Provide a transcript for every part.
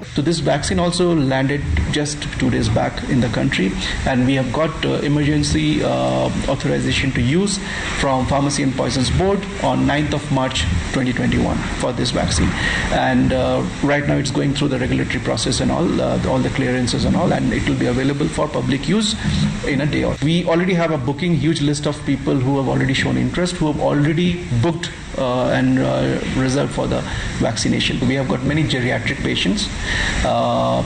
So this vaccine also landed just 2 days back in the country, and we have got emergency authorization to use from Pharmacy and Poisons Board on 9th of March 2021 for this vaccine. And right now it's going through the regulatory process and all the clearances and all, and it will be available for public use in a day or two. We already have a booking huge list of people who have already shown interest, who have already booked and reserved for the vaccination. We have got many geriatric patients,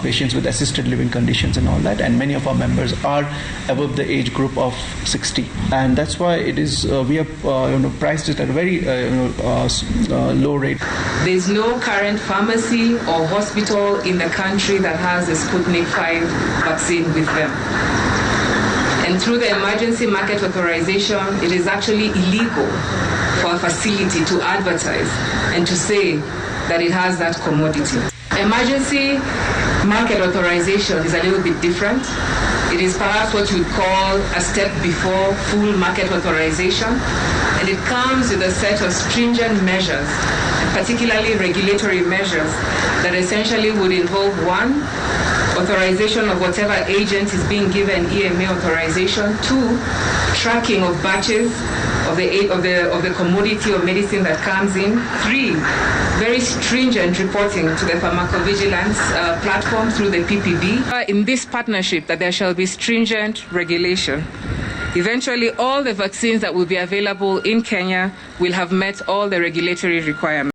patients with assisted living conditions and all that, and many of our members are above the age group of 60, and that's why it is we have priced it at a very low rate. There is no current pharmacy or hospital in the country that has a Sputnik 5 vaccine with them. And through the emergency market authorization, it is actually illegal for a facility to advertise and to say that it has that commodity. Emergency market authorization is a little bit different. It is perhaps what you would call a step before full market authorization, and it comes with a set of stringent measures, particularly regulatory measures, that essentially would involve: one, authorization of whatever agent is being given EMA authorization; two, tracking of batches of the commodity or medicine that comes in; three, very stringent reporting to the pharmacovigilance platform through the PPB. In this partnership, that there shall be stringent regulation. Eventually, all the vaccines that will be available in Kenya will have met all the regulatory requirements.